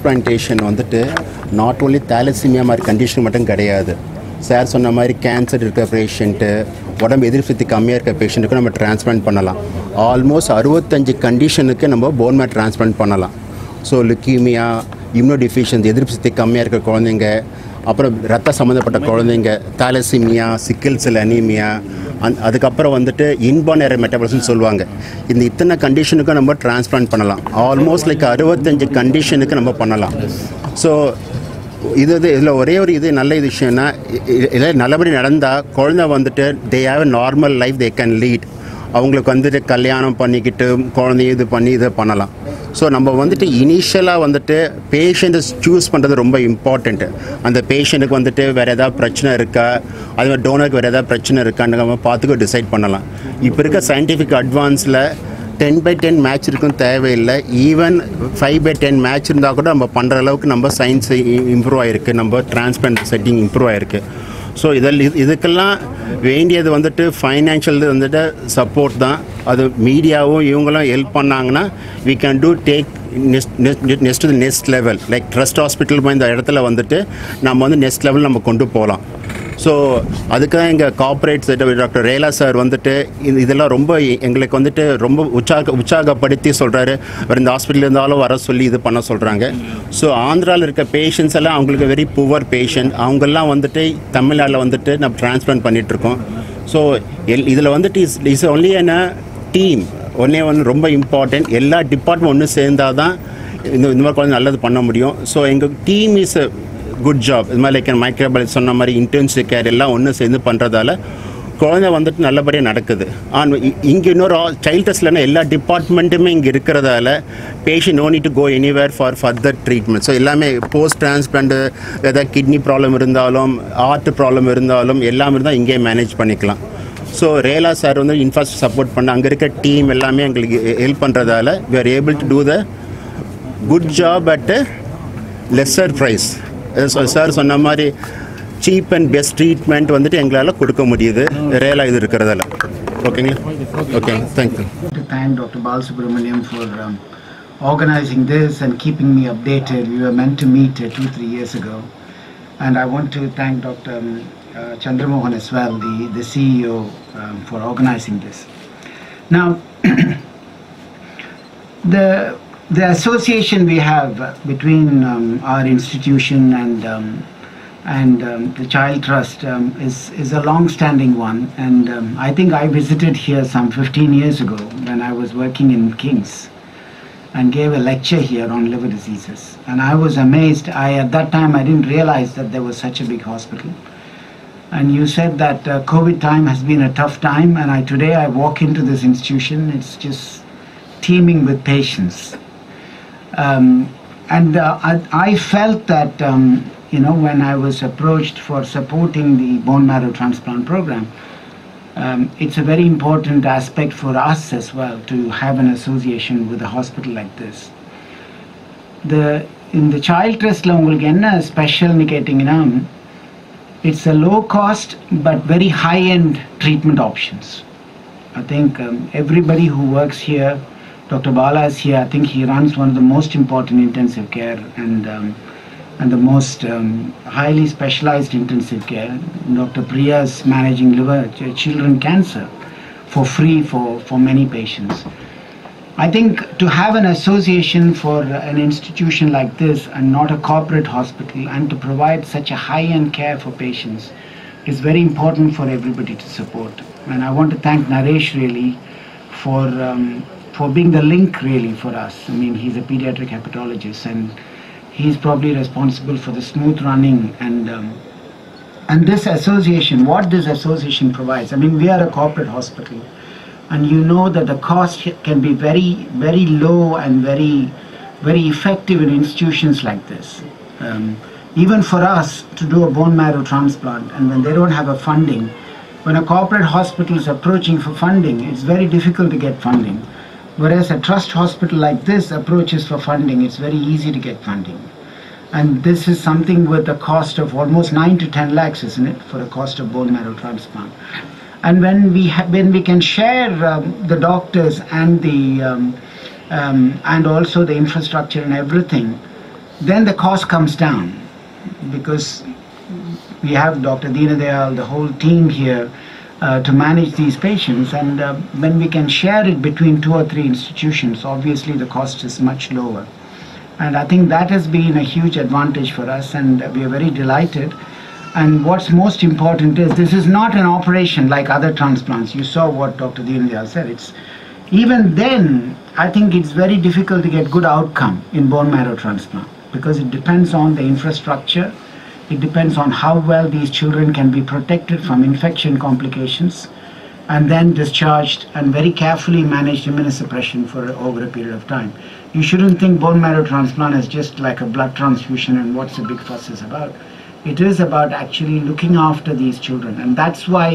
Transplantation வந்துட்டு not only thalassaemia மாதிரி condition மட்டும் கிடையாது. சார் சொன்ன மாதிரி கேன்சர் இருக்க பேஷண்ட்டு, உடம்பு எதிர்ப்பு சக்தி கம்மியாக இருக்க பேஷண்ட்டுக்கு நம்ம டிரான்ஸ்பிளான்ட் பண்ணலாம். ஆல்மோஸ்ட் 65 கண்டிஷனுக்கு நம்ம போன் மேரோ டிரான்ஸ்பிளான்ட் பண்ணலாம். ஸோ லுக்கீமியா, இம்யூனோடிஃபிஷியன்சி எதிர்ப்பு சக்தி கம்மியாக இருக்க குழந்தைங்க, அப்புறம் ரத்த சம்மந்தப்பட்ட குழந்தைங்க, தாலசீமியா, சிக்கிள் செல் அனீமியா, அதுக்கப்புறம் வந்துட்டு இன்பார்ன் எரர் மெட்டபாலிசம்னு சொல்லுவாங்க. இந்த இத்தனை கண்டிஷனுக்கும் நம்ம டிரான்ஸ்பிளான்ட் பண்ணலாம். ஆல்மோஸ்ட் லைக் 65 கண்டிஷனுக்கு நம்ம பண்ணலாம். ஸோ இதில் ஒரே ஒரு நல்ல விஷயம்னா, இதில் நல்லபடி நடந்தால் குழந்தை வந்துட்டு they have a normal life they can lead. அவங்களுக்கு வந்துட்டு கல்யாணம் பண்ணிக்கிட்டு குழந்தைய இது பண்ணி இதை பண்ணலாம். ஸோ நம்ம வந்துட்டு இனிஷியலாக வந்துட்டு பேஷண்ட்டை சூஸ் பண்ணுறது ரொம்ப இம்பார்ட்டண்ட்டு. அந்த பேஷண்ட்டுக்கு வந்துட்டு வேறு எதாவது பிரச்சனை இருக்கா, அது மாதிரி டோனருக்கு வேறு எதாவது பிரச்சனை இருக்கான்னு நம்ம பார்த்துக்க டிசைட் பண்ணலாம். இப்போ இருக்க சயின்டிஃபிக் அட்வான்ஸில் 10/10 மேட்ச் இருக்கும் தேவையில்லை. ஈவன் 5/10 மேட்ச் இருந்தால் கூட நம்ம பண்ணுற அளவுக்கு நம்ம சயின்ஸ் இம்ப்ரூவ் ஆகிருக்கு, நம்ம டிரான்ஸ்பிளான்ட் செட்டிங் இம்ப்ரூவ் ஆகிருக்கு. ஸோ இதுக்கெல்லாம் வேண்டியது வந்துட்டு ஃபைனான்ஷியல் வந்துட்டு சப்போர்ட் தான். அது மீடியாவும் இவங்களும் ஹெல்ப் பண்ணாங்கன்னா we can do take next to the next level. Like trust hospital இந்த இடத்துல வந்துட்டு நம்ம வந்து நெக்ஸ்ட் லெவல் நம்ம கொண்டு போகலாம். ஸோ அதுக்கு தான் எங்கள் கார்ப்பரேட் டாக்டர் ரேலா சார் வந்துட்டு இதெல்லாம் ரொம்ப எங்களுக்கு வந்துட்டு ரொம்ப உற்சாகப்படுத்தி சொல்கிறாரு. வேறு இந்த ஹாஸ்பிட்டல் இருந்தாலும் வர சொல்லி இது பண்ண சொல்கிறாங்க. ஸோ ஆந்திராவில் இருக்க பேஷண்ட்ஸ் எல்லாம் அவங்களுக்கு வெரி புவர் பேஷண்ட், அவங்கெல்லாம் வந்துட்டு தமிழ்நாட்டில் வந்துட்டு நம்ம டிரான்ஸ்பிளான்ட் பண்ணிகிட்ருக்கோம். ஸோ இதில் வந்துட்டு இஸ் ஒன்லி அ டீம். ஒன்றே ரொம்ப இம்பார்ட்டன்ட். எல்லா டிபார்ட்மெண்ட் ஒன்று சேர்ந்தால் தான் இந்த மாதிரி குழந்தை நல்லது பண்ண முடியும். ஸோ எங்கள் team is a good job. இது மாதிரி லைக் மைக்ரோபயாலஜி சொன்ன மாதிரி இன்டென்சிவ் கேர் எல்லாம் ஒன்று சேர்ந்து பண்ணுறதால குழந்தை வந்துட்டு நல்லபடியாக நடக்குது. இங்கே இன்னொரு சைல்ட் டெஸ்ட்லன்னா எல்லா டிபார்ட்மெண்ட்டுமே இங்கே இருக்கிறதால patient no need to go anywhere for further treatment. So எல்லாமே போஸ்ட் டிரான்ஸ்பிளான்ட், ஏதாவது கிட்னி ப்ராப்ளம் இருந்தாலும் ஹார்ட் ப்ராப்ளம் இருந்தாலும் எல்லாமே இருந்தால் இங்கே மேனேஜ் பண்ணிக்கலாம். ஸோ ரேலா சார் வந்து இன்ஃப்ராஸ்ட்ரக்சர் சப்போர்ட் பண்ண அங்கே இருக்க டீம் எல்லாமே எங்களுக்கு ஹெல்ப் பண்ணுறதால we are able to do the good job at a lesser price. Sir சொன்ன மாதிரி சீப் அண்ட் பெஸ்ட் ட்ரீட்மெண்ட் வந்துட்டு எங்களால் கொடுக்க முடியுது ரேலா இது இருக்கிறதால. ஓகேங்களா? Okay, thank you. Thank Dr. Balasubramaniam for organizing this and keeping me updated. We were meant to meet 2-3 years ago, and I want to thank Dr. Chandramohan as well, the CEO, for organizing this. Now, the association we have between our institution and the Child Trust is a long-standing one, and I think I visited here some 15 years ago when I was working in King's and gave a lecture here on liver diseases, and I was amazed. At that time I didn't realize that there was such a big hospital, and you said that COVID time has been a tough time, and today I walk into this institution, it's just teeming with patients. I felt that when I was approached for supporting the bone marrow transplant program, it's a very important aspect for us as well to have an association with a hospital like this. In the Child Trust la ungalku enna special nu kettingna, it's a low cost but very high end treatment options. I think everybody who works here, Dr. Bala is here, I think he runs one of the most important intensive care and the most highly specialized intensive care. Dr. Priya is managing liver children cancer for free for many patients. I think to have an association for an institution like this and not a corporate hospital, and to provide such a high-end care for patients, is very important for everybody to support. And I want to thank Naresh really for being the link really for us. I mean, he's a pediatric hepatologist, and he's probably responsible for the smooth running and this association, what this association provides. I mean, we are a corporate hospital, and you know that the cost can be very, very low and very, very effective in institutions like this. Even for us to do a bone marrow transplant, and when they don't have a funding, when a corporate hospital is approaching for funding, it's very difficult to get funding. Whereas a trust hospital like this approaches for funding, it's very easy to get funding. And this is something with a cost of almost 9 to 10 lakhs, isn't it, for a cost of bone marrow transplant. And when we can share the doctors and and also the infrastructure and everything, then the cost comes down, because we have Dr. Deenadayal, the whole team here to manage these patients, and when we can share it between 2 or 3 institutions, obviously the cost is much lower. And I think that has been a huge advantage for us, and we are very delighted. And what's most important is this is not an operation like other transplants. You saw what Dr. Deenadayal said. Even then, I think it's very difficult to get good outcome in bone marrow transplant, because it depends on the infrastructure. It depends on how well these children can be protected from infection complications and then discharged and very carefully managed immunosuppression for over a period of time. You shouldn't think bone marrow transplant is just like a blood transfusion and what's the big fuss is about. It is about actually looking after these children, and that's why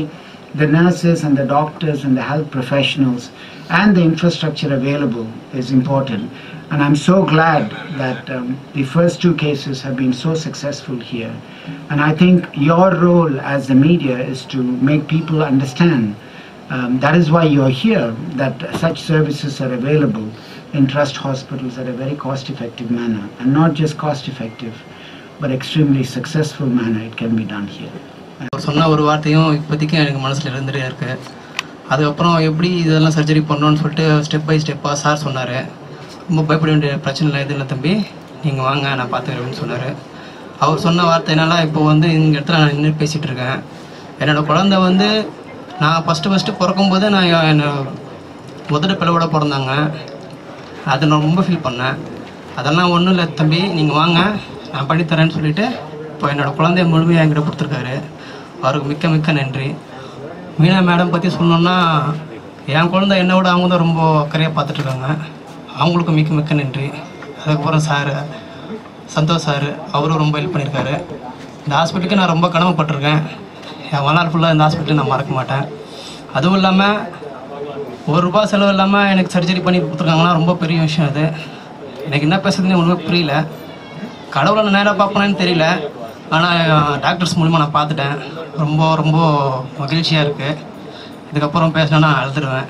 the nurses and the doctors and the health professionals and the infrastructure available is important. And I'm so glad that the first 2 cases have been so successful here. And I think your role as the media is to make people understand, that is why you're here, that such services are available in trust hospitals at a very cost-effective manner, and not just cost-effective, but extremely successful manner it can be done here. சொன்ன ஒரு வார்த்தையும் இப்போதைக்கு எனக்கு மனசில் இருந்துகிட்டே இருக்குது. அதுக்கப்புறம் எப்படி இதெல்லாம் சர்ஜரி பண்ணணும்னு சொல்லிட்டு ஸ்டெப் பை ஸ்டெப்பாக சார் சொன்னார். ரொம்ப பயப்பட வேண்டிய பிரச்சனை எதுவும் இல்லை தம்பி, நீங்கள் வாங்க நான் பார்த்துக்கிறேன்னு சொன்னார். அவர் சொன்ன வார்த்தைனால இப்போ வந்து இந்த இடத்துல நான் நின்று பேசிகிட்டு இருக்கேன். என்னோடய குழந்தை வந்து நான் ஃபஸ்ட்டு பிறக்கும்போது நான் என்னை முதல் பிளவோட பிறந்தாங்க. அதை நான் ரொம்ப ஃபீல் பண்ணேன். அதெல்லாம் ஒன்றும் இல்லை தம்பி, நீங்கள் வாங்க நான் பண்ணித்தரேன்னு சொல்லிவிட்டு இப்போ என்னோடய குழந்தைய முழுமையாக என்கிட்ட கொடுத்துருக்காரு. அவருக்கு மிக்க மிக்க நன்றி. மீனா மேடம் பற்றி சொன்னோன்னா, என் குழந்தை என்னை விட அவங்க தான் ரொம்ப அக்கறையாக பார்த்துட்ருக்காங்க. அவங்களுக்கு மிக்க மிக்க நன்றி. அதுக்கப்புறம் சார் சந்தோஷ் சார், அவரும் ரொம்ப ஹெல்ப் பண்ணியிருக்காரு. இந்த ஹாஸ்பிட்டலுக்கு நான் ரொம்ப கடமைப்பட்டிருக்கேன். என் வாழ்நாள் ஃபுல்லாக இந்த ஹாஸ்பிட்டலை நான் மறக்க மாட்டேன். அதுவும் இல்லாமல் ₹1 செலவு இல்லாமல் எனக்கு சர்ஜரி பண்ணி கொடுத்துருக்காங்கன்னா ரொம்ப பெரிய விஷயம் அது. எனக்கு என்ன பேசுறதுன்னு ஒன்றுமே புரியல. கடவுளை நான் நேராக பார்ப்பேன்னு தெரியல, ஆனால் டாக்டர்ஸ் மூலிமா நான் பார்த்துட்டேன். ரொம்ப ரொம்ப మగిల్చిగా இருக்குது. இதுக்கப்புறம் பேசினா అழுదురుவேன்.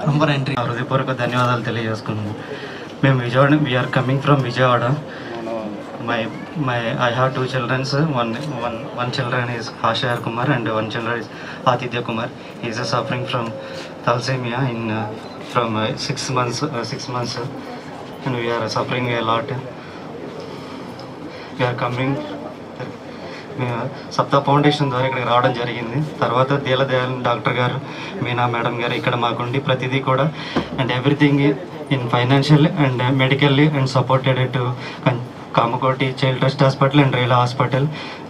ரொம்ப நன்றி. హృదయపూర్వక ధన్యవాదాలు తెలియజేసుకున్నాను. మేము Vijayawada, we're coming from Vijayawada. I have 2 children. One children is Ashar Kumar and one children is Aditya Kumar. He is suffering from thalassemia from 6 months, and we are suffering a lot. We are coming Sapta foundation ద్వారా ఇక్కడికి రావడం జరిగింది. తర్వాత Deendayal doctor గారు, Meena madam గారు ఇక్కడ మాకుండి ప్రతిదీ కూడా and everything in financial and medically and supported to Kamakoti child trust hospital and Rela hospital.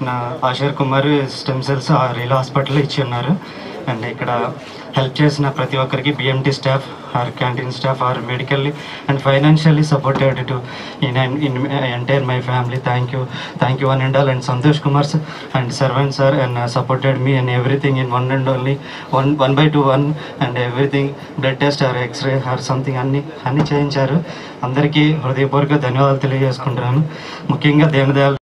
నా ఆషర్ కుమార్ స్టెమ్ సెల్స్ ఆ రీలా హాస్పిటల్లో ఇచ్చి ఉన్నారు. అండ్ ఇక్కడ హెల్ప్ చేసిన ప్రతి ఒక్కరికి BMT staff or canteen staff or medically and financially supported to in entire my family. Thank you one and all. And Santosh Kumar and servant sir and supported me and everything in one and only 1/2 and everything blood test or x-ray or something అన్నీ చేయించారు. అందరికీ హృదయపూర్వక ధన్యవాదాలు తెలియజేసుకుంటున్నాను. ముఖ్యంగా దీనదయాల్